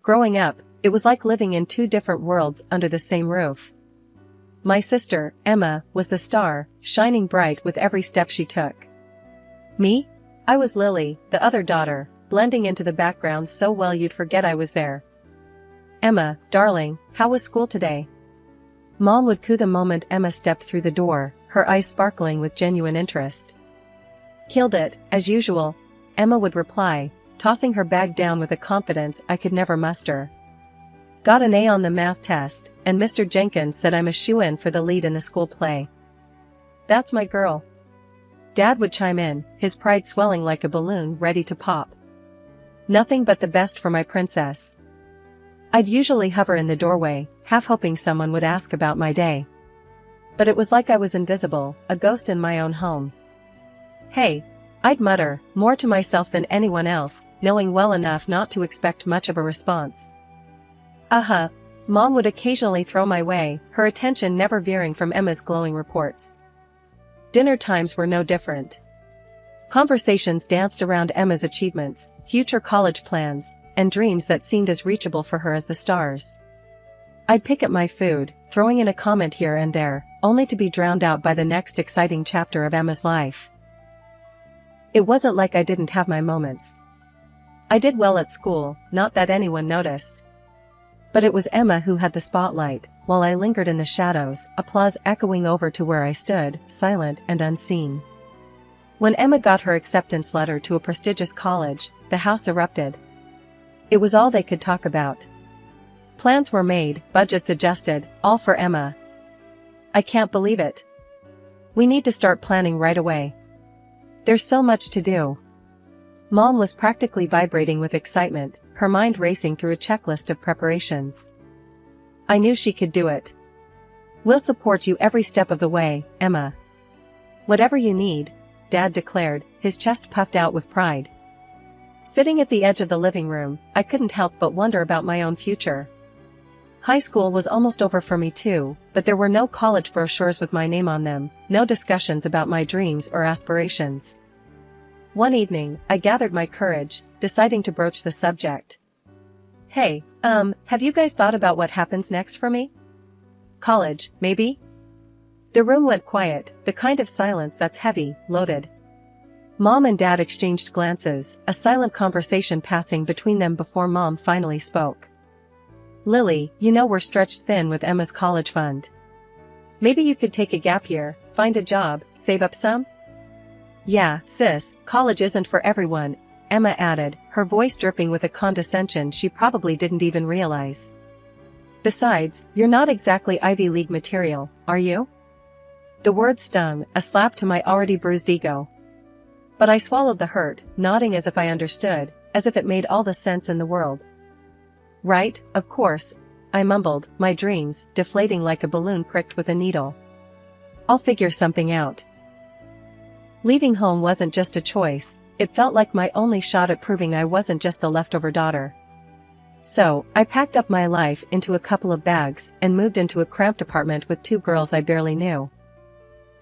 Growing up, it was like living in two different worlds under the same roof. My sister, Emma, was the star, shining bright with every step she took. Me? I was Lily, the other daughter, blending into the background so well you'd forget I was there. Emma, darling, how was school today? Mom would coo the moment Emma stepped through the door, her eyes sparkling with genuine interest. Killed it, as usual, Emma would reply, tossing her bag down with a confidence I could never muster. Got an A on the math test, and Mr. Jenkins said I'm a shoo-in for the lead in the school play. That's my girl. Dad would chime in, his pride swelling like a balloon ready to pop. Nothing but the best for my princess. I'd usually hover in the doorway, half hoping someone would ask about my day. But it was like I was invisible, a ghost in my own home. Hey, I'd mutter, more to myself than anyone else, knowing well enough not to expect much of a response. Mom would occasionally throw my way, her attention never veering from Emma's glowing reports. Dinner times were no different. Conversations danced around Emma's achievements, future college plans, and dreams that seemed as reachable for her as the stars. I'd pick at my food, throwing in a comment here and there, only to be drowned out by the next exciting chapter of Emma's life. It wasn't like I didn't have my moments. I did well at school, not that anyone noticed. But it was Emma who had the spotlight, while I lingered in the shadows, applause echoing over to where I stood, silent and unseen. When Emma got her acceptance letter to a prestigious college, the house erupted. It was all they could talk about. Plans were made, budgets adjusted, all for Emma. I can't believe it. We need to start planning right away. There's so much to do. Mom was practically vibrating with excitement, her mind racing through a checklist of preparations. I knew she could do it. We'll support you every step of the way, Emma. Whatever you need, Dad declared, his chest puffed out with pride. Sitting at the edge of the living room, I couldn't help but wonder about my own future. High school was almost over for me too, but there were no college brochures with my name on them, no discussions about my dreams or aspirations. One evening, I gathered my courage, deciding to broach the subject. Hey, have you guys thought about what happens next for me? College, maybe? The room went quiet, the kind of silence that's heavy, loaded. Mom and Dad exchanged glances, a silent conversation passing between them before Mom finally spoke. Lily, you know we're stretched thin with Emma's college fund. Maybe you could take a gap year, find a job, save up some? Yeah, sis, college isn't for everyone, Emma added, her voice dripping with a condescension she probably didn't even realize. Besides, you're not exactly Ivy League material, are you? The word stung, a slap to my already bruised ego. But I swallowed the hurt, nodding as if I understood, as if it made all the sense in the world. Right, of course, I mumbled, my dreams deflating like a balloon pricked with a needle. I'll figure something out. Leaving home wasn't just a choice, it felt like my only shot at proving I wasn't just the leftover daughter. So, I packed up my life into a couple of bags and moved into a cramped apartment with two girls I barely knew.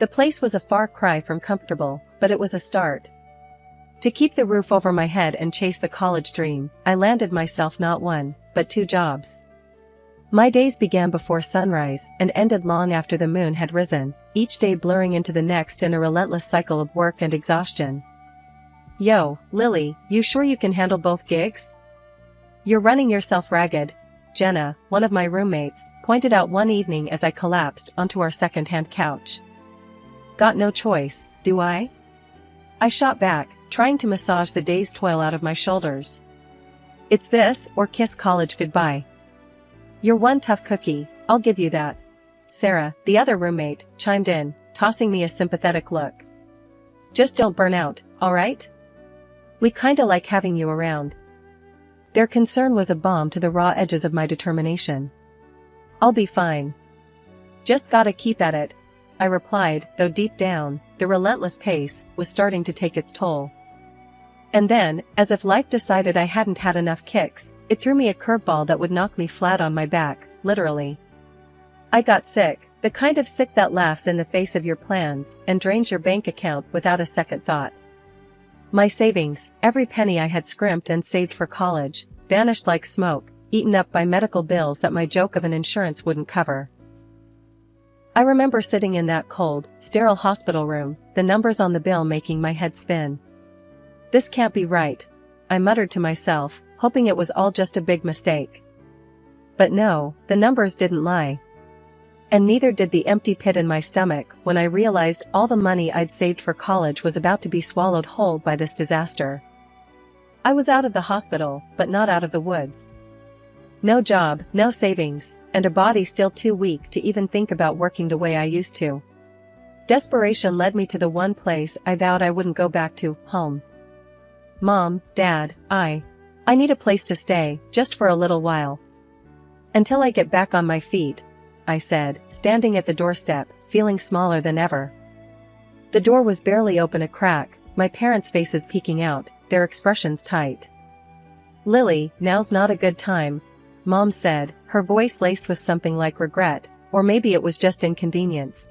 The place was a far cry from comfortable, but it was a start. To keep the roof over my head and chase the college dream, I landed myself not one, but two jobs. My days began before sunrise and ended long after the moon had risen, each day blurring into the next in a relentless cycle of work and exhaustion. Yo, Lily, you sure you can handle both gigs? You're running yourself ragged, Jenna, one of my roommates, pointed out one evening as I collapsed onto our second-hand couch. Got no choice, do I? I shot back, trying to massage the day's toil out of my shoulders. It's this, or kiss college goodbye. You're one tough cookie, I'll give you that. Sarah, the other roommate, chimed in, tossing me a sympathetic look. Just don't burn out, alright? We kinda like having you around. Their concern was a balm to the raw edges of my determination. I'll be fine. Just gotta keep at it, I replied, though deep down, the relentless pace was starting to take its toll. And then, as if life decided I hadn't had enough kicks, it threw me a curveball that would knock me flat on my back, literally. I got sick, the kind of sick that laughs in the face of your plans and drains your bank account without a second thought. My savings, every penny I had scrimped and saved for college, vanished like smoke, eaten up by medical bills that my joke of an insurance wouldn't cover. I remember sitting in that cold, sterile hospital room, the numbers on the bill making my head spin. This can't be right, I muttered to myself, hoping it was all just a big mistake. But no, the numbers didn't lie. And neither did the empty pit in my stomach when I realized all the money I'd saved for college was about to be swallowed whole by this disaster. I was out of the hospital, but not out of the woods. No job, no savings, and a body still too weak to even think about working the way I used to. Desperation led me to the one place I vowed I wouldn't go back to, home. Mom, Dad, I need a place to stay, just for a little while. Until I get back on my feet, I said, standing at the doorstep, feeling smaller than ever. The door was barely open a crack, my parents' faces peeking out, their expressions tight. Lily, now's not a good time, Mom said, her voice laced with something like regret, or maybe it was just inconvenience.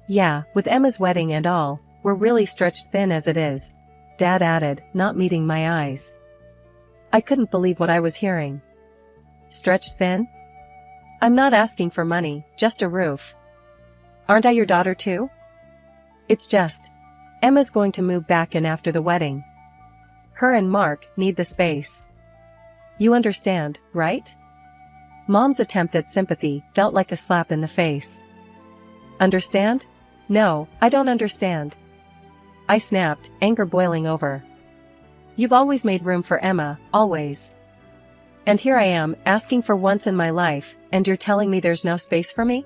Yeah, with Emma's wedding and all, we're really stretched thin as it is, Dad added, not meeting my eyes. I couldn't believe what I was hearing. Stretched thin? I'm not asking for money, just a roof. Aren't I your daughter too? It's just, Emma's going to move back in after the wedding. Her and Mark need the space. You understand, right? Mom's attempt at sympathy felt like a slap in the face. Understand? No, I don't understand. I snapped, anger boiling over. You've always made room for Emma, always. And here I am, asking for once in my life, and you're telling me there's no space for me?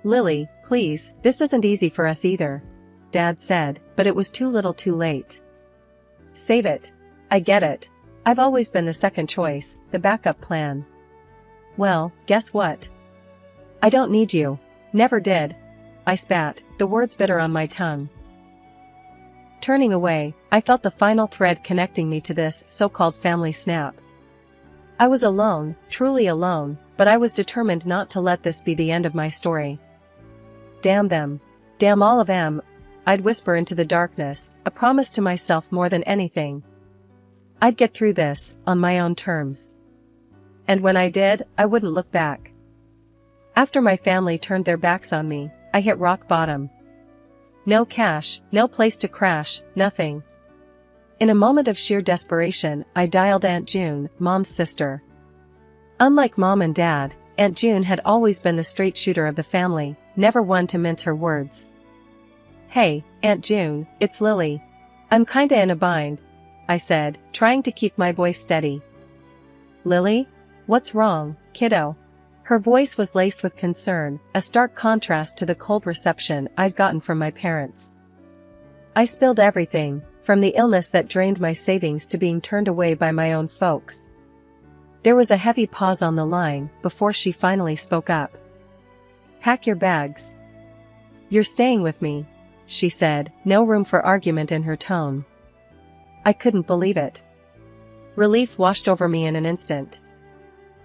Lily, please, this isn't easy for us either, Dad said, but it was too little too late. Save it. I get it. I've always been the second choice, the backup plan. Well, guess what? I don't need you. Never did. I spat, the words bitter on my tongue. Turning away, I felt the final thread connecting me to this so-called family snap. I was alone, truly alone, but I was determined not to let this be the end of my story. Damn them. Damn all of them, I'd whisper into the darkness, a promise to myself more than anything. I'd get through this, on my own terms. And when I did, I wouldn't look back. After my family turned their backs on me, I hit rock bottom. No cash, no place to crash, nothing. In a moment of sheer desperation, I dialed Aunt June, Mom's sister. Unlike Mom and Dad, Aunt June had always been the straight shooter of the family, never one to mince her words. Hey, Aunt June, it's Lily. I'm kinda in a bind, I said, trying to keep my voice steady. Lily? What's wrong, kiddo? Her voice was laced with concern, a stark contrast to the cold reception I'd gotten from my parents. I spilled everything, from the illness that drained my savings to being turned away by my own folks. There was a heavy pause on the line before she finally spoke up. Pack your bags. You're staying with me, she said, no room for argument in her tone. I couldn't believe it. Relief washed over me in an instant.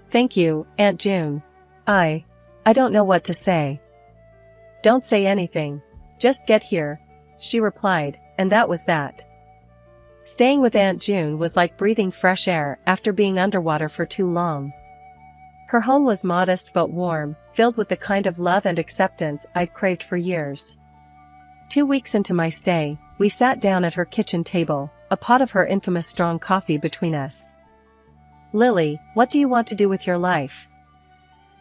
Thank you, Aunt June. I don't know what to say. Don't say anything. Just get here, she replied, and that was that. Staying with Aunt June was like breathing fresh air after being underwater for too long. Her home was modest but warm, filled with the kind of love and acceptance I'd craved for years. 2 weeks into my stay, we sat down at her kitchen table, a pot of her infamous strong coffee between us. Lily, what do you want to do with your life?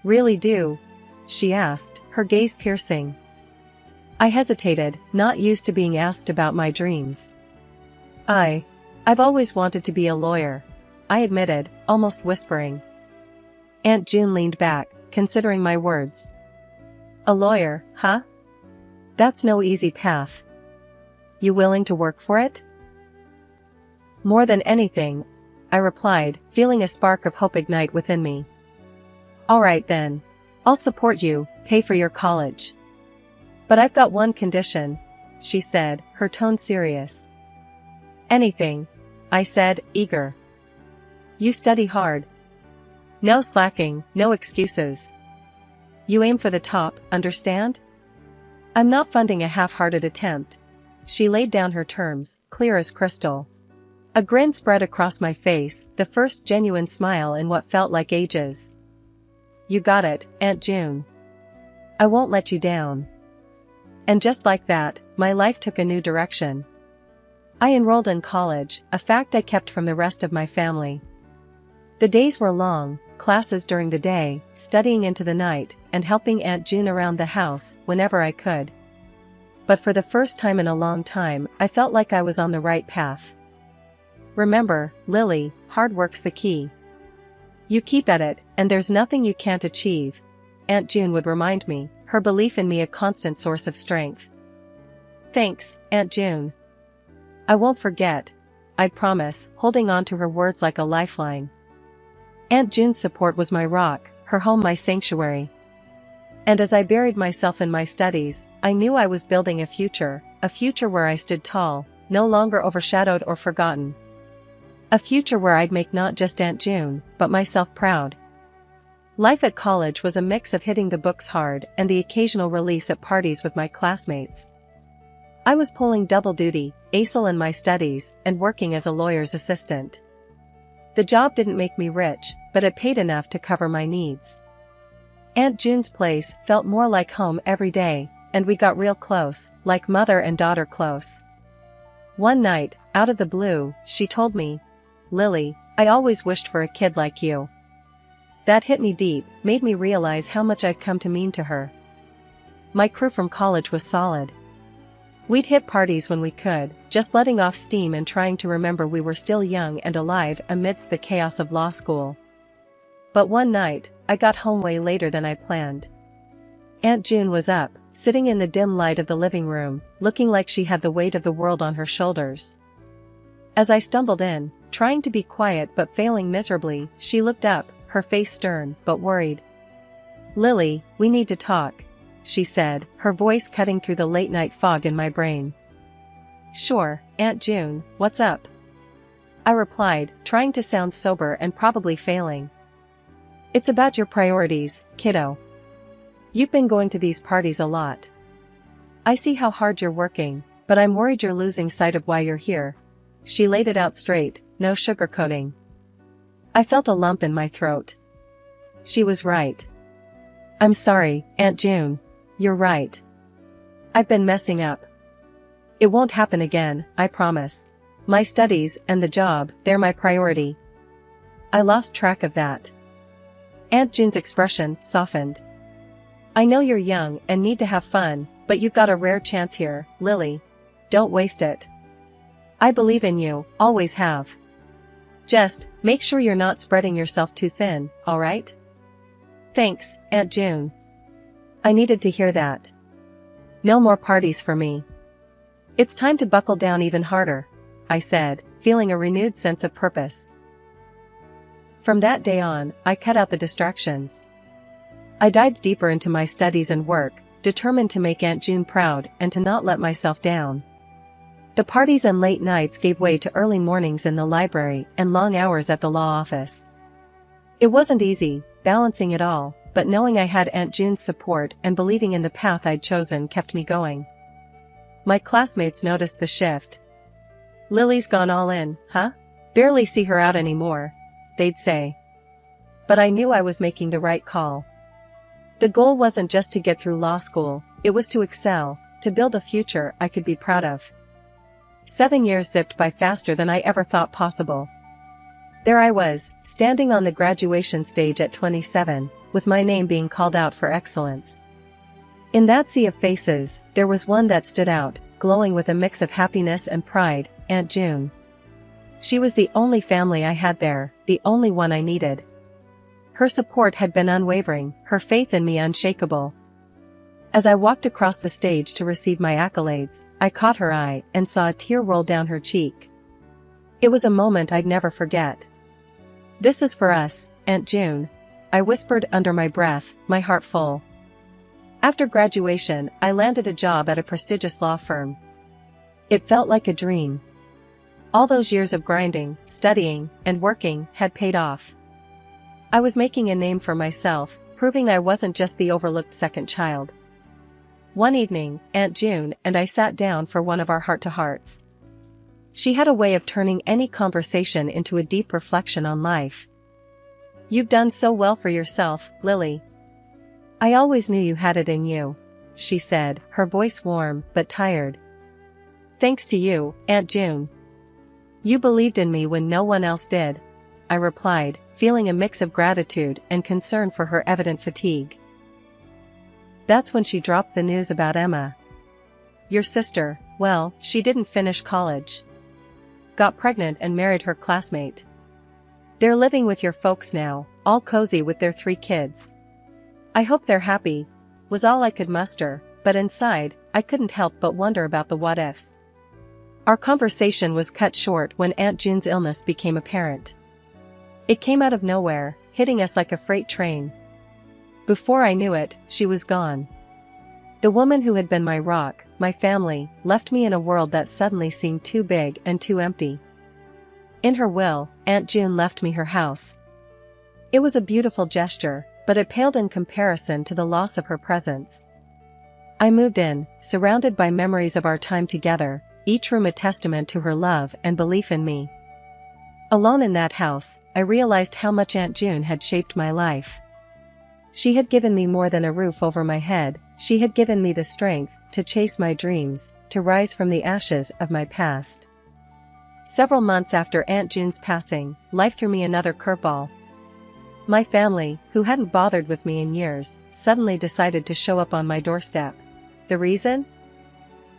Really do? She asked, her gaze piercing. I hesitated, not used to being asked about my dreams. I've always wanted to be a lawyer, I admitted, almost whispering. Aunt June leaned back, considering my words. A lawyer, huh? That's no easy path. You willing to work for it? More than anything, I replied, feeling a spark of hope ignite within me. All right then. I'll support you, pay for your college. But I've got one condition, she said, her tone serious. Anything, I said, eager. You study hard. No slacking, no excuses. You aim for the top, understand? I'm not funding a half-hearted attempt. She laid down her terms, clear as crystal. A grin spread across my face, the first genuine smile in what felt like ages. You got it, Aunt June. I won't let you down. And just like that, my life took a new direction. I enrolled in college, a fact I kept from the rest of my family. The days were long, classes during the day, studying into the night, and helping Aunt June around the house whenever I could. But for the first time in a long time, I felt like I was on the right path. Remember, Lily, hard work's the key. You keep at it, and there's nothing you can't achieve, Aunt June would remind me, her belief in me a constant source of strength. Thanks, Aunt June. I won't forget, I'd promise, holding on to her words like a lifeline. Aunt June's support was my rock, her home my sanctuary. And as I buried myself in my studies, I knew I was building a future where I stood tall, no longer overshadowed or forgotten. A future where I'd make not just Aunt June, but myself proud. Life at college was a mix of hitting the books hard and the occasional release at parties with my classmates. I was pulling double duty, ASL in my studies, and working as a lawyer's assistant. The job didn't make me rich, but it paid enough to cover my needs. Aunt June's place felt more like home every day, and we got real close, like mother and daughter close. One night, out of the blue, she told me, "Lily, I always wished for a kid like you." That hit me deep, made me realize how much I'd come to mean to her. My crew from college was solid. We'd hit parties when we could, just letting off steam and trying to remember we were still young and alive amidst the chaos of law school. But one night, I got home way later than I planned. Aunt June was up, sitting in the dim light of the living room, looking like she had the weight of the world on her shoulders. As I stumbled in, trying to be quiet but failing miserably, she looked up, her face stern but worried. "Lily, we need to talk," she said, her voice cutting through the late-night fog in my brain. "Sure, Aunt June, what's up?" I replied, trying to sound sober and probably failing. "It's about your priorities, kiddo. You've been going to these parties a lot. I see how hard you're working, but I'm worried you're losing sight of why you're here." She laid it out straight, no sugarcoating. I felt a lump in my throat. She was right. "I'm sorry, Aunt June. You're right. I've been messing up. It won't happen again, I promise. My studies and the job, they're my priority." I lost track of that. Aunt June's expression softened. "I know you're young and need to have fun, but you've got a rare chance here, Lily. Don't waste it. I believe in you, always have. Just, make sure you're not spreading yourself too thin, alright?" "Thanks, Aunt June. I needed to hear that. No more parties for me. It's time to buckle down even harder," I said, feeling a renewed sense of purpose. From that day on, I cut out the distractions. I dived deeper into my studies and work, determined to make Aunt June proud and to not let myself down. The parties and late nights gave way to early mornings in the library and long hours at the law office. It wasn't easy, balancing it all, but knowing I had Aunt June's support and believing in the path I'd chosen kept me going. My classmates noticed the shift. "Lily's gone all in, huh? Barely see her out anymore," they'd say. But I knew I was making the right call. The goal wasn't just to get through law school, it was to excel, to build a future I could be proud of. 7 years zipped by faster than I ever thought possible. There I was, standing on the graduation stage at 27, with my name being called out for excellence. In that sea of faces, there was one that stood out, glowing with a mix of happiness and pride, Aunt June. She was the only family I had there, the only one I needed. Her support had been unwavering, her faith in me unshakable. As I walked across the stage to receive my accolades, I caught her eye and saw a tear roll down her cheek. It was a moment I'd never forget. "This is for us, Aunt June," I whispered under my breath, my heart full. After graduation, I landed a job at a prestigious law firm. It felt like a dream. All those years of grinding, studying, and working had paid off. I was making a name for myself, proving I wasn't just the overlooked second child. One evening, Aunt June and I sat down for one of our heart-to-hearts. She had a way of turning any conversation into a deep reflection on life. "You've done so well for yourself, Lily. I always knew you had it in you," she said, her voice warm but tired. "Thanks to you, Aunt June. You believed in me when no one else did," I replied, feeling a mix of gratitude and concern for her evident fatigue. That's when she dropped the news about Emma. "Your sister, well, she didn't finish college. Got pregnant and married her classmate. They're living with your folks now, all cozy with their 3 kids. I hope they're happy," was all I could muster, but inside, I couldn't help but wonder about the what-ifs. Our conversation was cut short when Aunt June's illness became apparent. It came out of nowhere, hitting us like a freight train. Before I knew it, she was gone. The woman who had been my rock, my family, left me in a world that suddenly seemed too big and too empty. In her will, Aunt June left me her house. It was a beautiful gesture, but it paled in comparison to the loss of her presence. I moved in, surrounded by memories of our time together, each room a testament to her love and belief in me. Alone in that house, I realized how much Aunt June had shaped my life. She had given me more than a roof over my head. She had given me the strength to chase my dreams, to rise from the ashes of my past. Several months after Aunt June's passing, life threw me another curveball. My family, who hadn't bothered with me in years, suddenly decided to show up on my doorstep. The reason?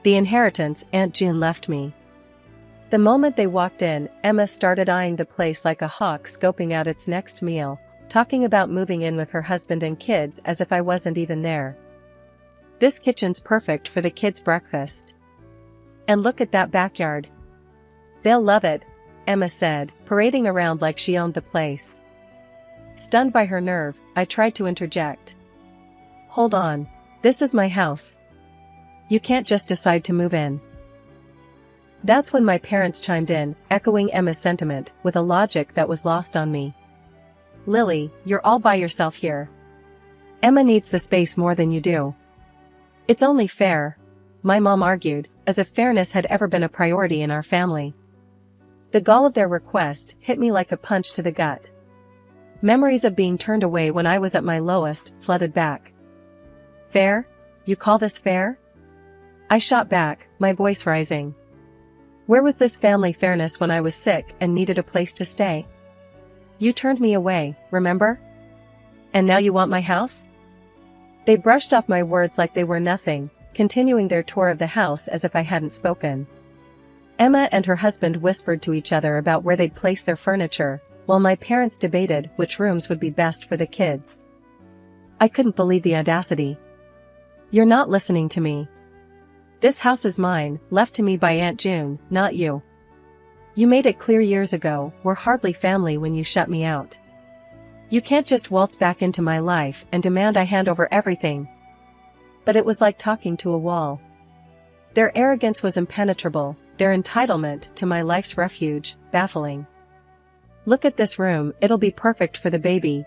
The inheritance Aunt June left me. The moment they walked in, Emma started eyeing the place like a hawk scoping out its next meal, talking about moving in with her husband and kids as if I wasn't even there. "This kitchen's perfect for the kids' breakfast. And look at that backyard. They'll love it," Emma said, parading around like she owned the place. Stunned by her nerve, I tried to interject. "Hold on. This is my house. You can't just decide to move in." That's when my parents chimed in, echoing Emma's sentiment, with a logic that was lost on me. "Lily, you're all by yourself here. Emma needs the space more than you do." "It's only fair," my mom argued, as if fairness had ever been a priority in our family. The gall of their request hit me like a punch to the gut. Memories of being turned away when I was at my lowest flooded back. "Fair? You call this fair?" I shot back, my voice rising. "Where was this family fairness when I was sick and needed a place to stay? You turned me away, remember? And now you want my house?" They brushed off my words like they were nothing, continuing their tour of the house as if I hadn't spoken. Emma and her husband whispered to each other about where they'd place their furniture, while my parents debated which rooms would be best for the kids. I couldn't believe the audacity. "You're not listening to me. This house is mine, left to me by Aunt June, not you. You made it clear years ago, we're hardly family when you shut me out. You can't just waltz back into my life and demand I hand over everything." But it was like talking to a wall. Their arrogance was impenetrable, their entitlement to my life's refuge, baffling. "Look at this room, it'll be perfect for the baby,"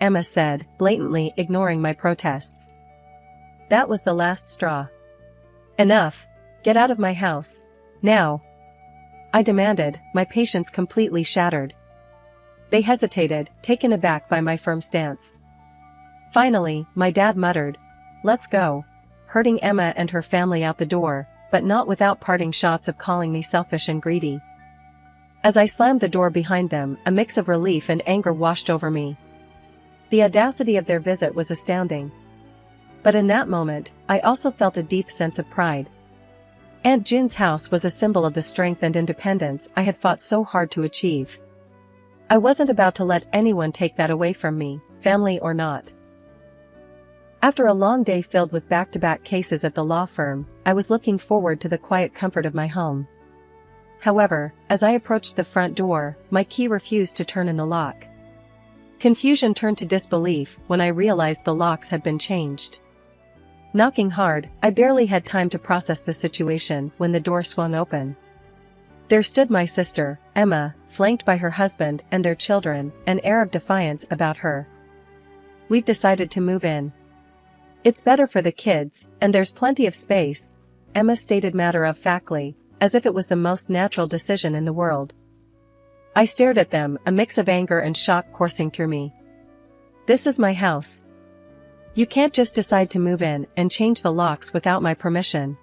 Emma said, blatantly ignoring my protests. That was the last straw. "Enough. Get out of my house. Now," I demanded, my patience completely shattered. They hesitated, taken aback by my firm stance. Finally, my dad muttered, "Let's go," herding Emma and her family out the door, but not without parting shots of calling me selfish and greedy. As I slammed the door behind them, a mix of relief and anger washed over me. The audacity of their visit was astounding. But in that moment, I also felt a deep sense of pride. Aunt June's house was a symbol of the strength and independence I had fought so hard to achieve. I wasn't about to let anyone take that away from me, family or not. After a long day filled with back-to-back cases at the law firm, I was looking forward to the quiet comfort of my home. However, as I approached the front door, my key refused to turn in the lock. Confusion turned to disbelief when I realized the locks had been changed. Knocking hard, I barely had time to process the situation when the door swung open. There stood my sister, Emma, flanked by her husband and their children, an air of defiance about her. "We've decided to move in. It's better for the kids, and there's plenty of space," Emma stated matter-of-factly, as if it was the most natural decision in the world. I stared at them, a mix of anger and shock coursing through me. This is my house. You can't just decide to move in and change the locks without my permission.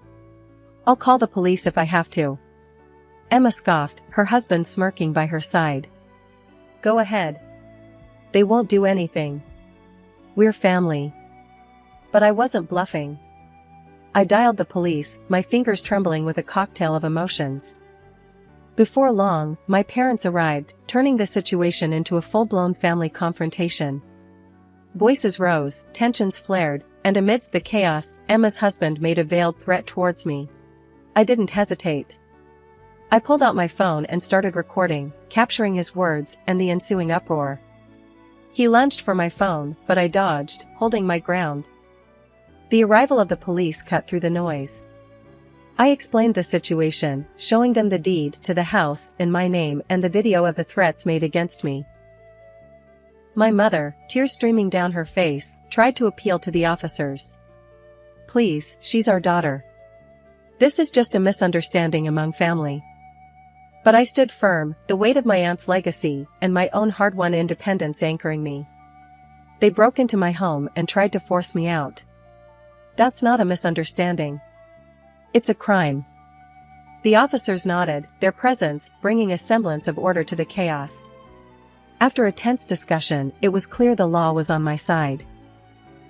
I'll call the police if I have to. Emma scoffed, her husband smirking by her side. Go ahead. They won't do anything. We're family. But I wasn't bluffing. I dialed the police, my fingers trembling with a cocktail of emotions. Before long, my parents arrived, turning the situation into a full-blown family confrontation. Voices rose, tensions flared, and amidst the chaos, Emma's husband made a veiled threat towards me. I didn't hesitate. I pulled out my phone and started recording, capturing his words and the ensuing uproar. He lunged for my phone, but I dodged, holding my ground. The arrival of the police cut through the noise. I explained the situation, showing them the deed to the house in my name and the video of the threats made against me. My mother, tears streaming down her face, tried to appeal to the officers. Please, she's our daughter. This is just a misunderstanding among family. But I stood firm, the weight of my aunt's legacy and my own hard-won independence anchoring me. They broke into my home and tried to force me out. That's not a misunderstanding. It's a crime. The officers nodded, their presence bringing a semblance of order to the chaos. After a tense discussion, it was clear the law was on my side.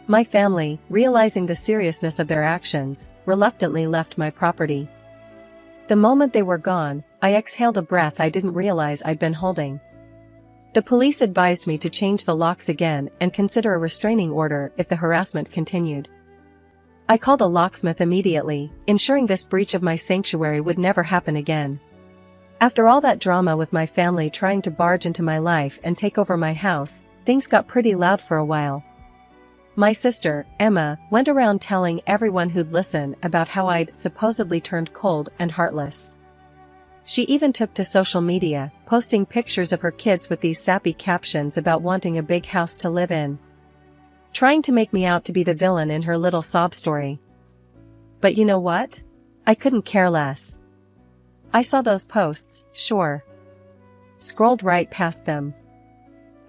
My family, realizing the seriousness of their actions, reluctantly left my property. The moment they were gone, I exhaled a breath I didn't realize I'd been holding. The police advised me to change the locks again and consider a restraining order if the harassment continued. I called a locksmith immediately, ensuring this breach of my sanctuary would never happen again. After all that drama with my family trying to barge into my life and take over my house, things got pretty loud for a while. My sister, Emma, went around telling everyone who'd listen about how I'd supposedly turned cold and heartless. She even took to social media, posting pictures of her kids with these sappy captions about wanting a big house to live in. Trying to make me out to be the villain in her little sob story. But you know what? I couldn't care less. I saw those posts, sure. Scrolled right past them.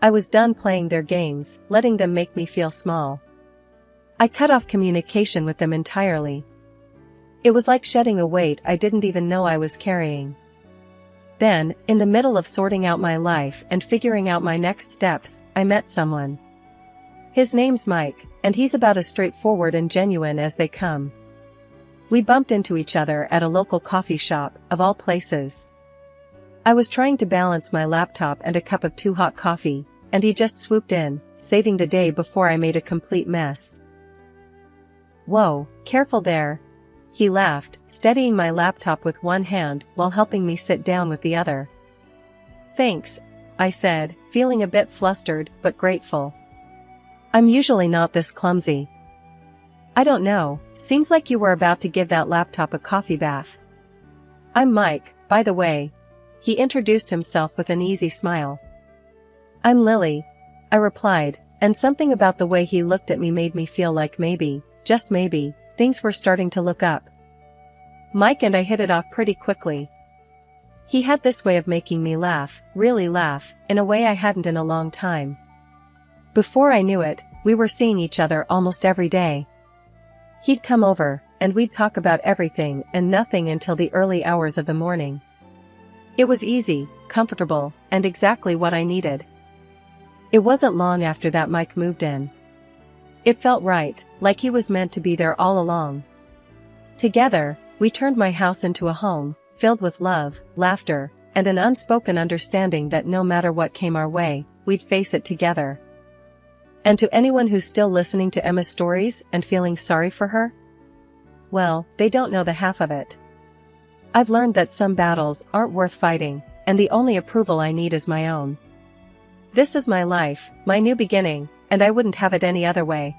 I was done playing their games, letting them make me feel small. I cut off communication with them entirely. It was like shedding a weight I didn't even know I was carrying. Then, in the middle of sorting out my life and figuring out my next steps, I met someone. His name's Mike, and he's about as straightforward and genuine as they come. We bumped into each other at a local coffee shop, of all places. I was trying to balance my laptop and a cup of too hot coffee, and he just swooped in, saving the day before I made a complete mess. Whoa, careful there. He laughed, steadying my laptop with one hand while helping me sit down with the other. Thanks, I said, feeling a bit flustered but grateful. I'm usually not this clumsy. I don't know, seems like you were about to give that laptop a coffee bath. I'm Mike, by the way. He introduced himself with an easy smile. I'm Lily, I replied, and something about the way he looked at me made me feel like maybe, just maybe, things were starting to look up. Mike and I hit it off pretty quickly. He had this way of making me laugh, really laugh, in a way I hadn't in a long time. Before I knew it, we were seeing each other almost every day. He'd come over, and we'd talk about everything and nothing until the early hours of the morning. It was easy, comfortable, and exactly what I needed. It wasn't long after that Mike moved in. It felt right, like he was meant to be there all along. Together, we turned my house into a home, filled with love, laughter, and an unspoken understanding that no matter what came our way, we'd face it together. And to anyone who's still listening to Emma's stories and feeling sorry for her? Well, they don't know the half of it. I've learned that some battles aren't worth fighting, and the only approval I need is my own. This is my life, my new beginning, and I wouldn't have it any other way.